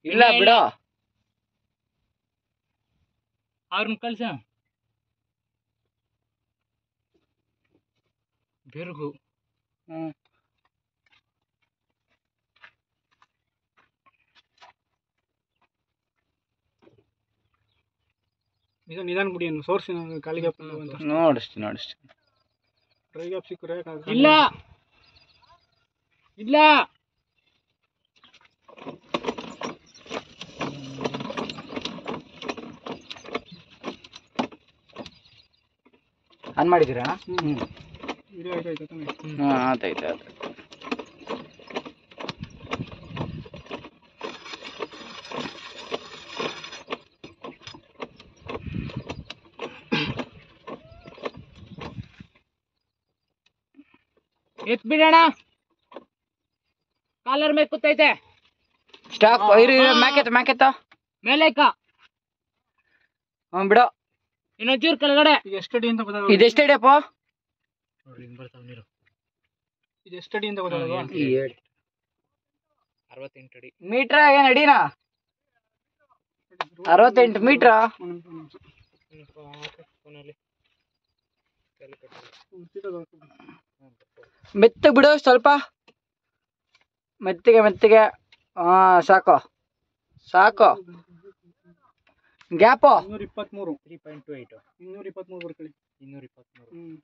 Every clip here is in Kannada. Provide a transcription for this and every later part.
ಇಲ್ಲ ಬಿಡ ಅವ್ರನ್ನ ಕಳ್ಸ ಬೆರ್ಗು ನಿಧಾನ ಬಿಡಿ ಸೋರ್ಸ್ ಖಾಲಿ ಗ್ಯಾಪ್ ನೋಡಿಸ್ತೀನಿ ಡ್ರೈ ಗ್ಯಾಪ್ ಸಿಕ್ಕರೆ ಇಲ್ಲ ಇಲ್ಲ ಆನ್ ಮಾಡಿದ್ದೀರಾ? ವಿಡಿಯೋ ಆಯ್ತಾಯ್ತು ತಾನೆ? ಆಯ್ತಾಯ್ತು ಎತ್ ಬಿಡೋಣ ಕಾಲರ್ ಮೇಲೆ ಕೂತೈತೆ ಸ್ಟಾಕ್ ಮ್ಯಾಕೆತ್ತ ಮೇಲೆ ಬಿಡೋ ಇನ್ನೊಂಚೂರು ಕೆಳಗಡೆ ಎಷ್ಟಡಿ ಅಂತ ಗೊತ್ತಾಗ ಇದೆಷ್ಟು ಅಡಿಯಪ್ಪ ನೋಡ್ರಿ ಹಿಂಗ್ ಬರ್ತಾವ ನೀರು ಇದು ಎಷ್ಟಡಿ ಅಂತ ಗೊತ್ತಾಗ 68 ಅಡಿ ಮೀಟ್ರ ಏನ್ ಅಡಿನಾ 68 ಮೀಟ್ರ ಮೆತ್ತಗೆ ಬಿಡು ಸ್ವಲ್ಪ ಮೆತ್ತಗೆ ಸಾಕು ಗ್ಯಾಪು 223 3.28 223 ಬರ್ಕೊಳ್ಳಿ 223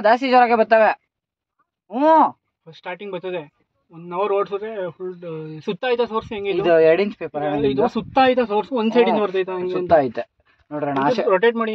ಜಾಸ್ತಿ ಜೋರಾಗೆ ಬರ್ತವೆ ಸ್ಟಾರ್ಟಿಂಗ್ ಬರ್ತದೆ 1 ಅವರ್ ಓಡಿಸಿದ್ರೆ ಫುಲ್ ಸುತ್ತ ಐತೆ ಸೋರ್ಸ್ ಹೆಂಗೆ ಇದು 2 ಇಂಚ್ ಪೇಪರ್ ಇದು ಸುತ್ತ ಐತೆ ಸೋರ್ಸ್ ಒಂದ್ ಸೈಡ್ ಇಂದ ಬರ್ತೈತೆ ಸುತ್ತ ಐತೆ ನೋಡ್ರಣ ರೊಟೇಟ್ ಮಾಡಿ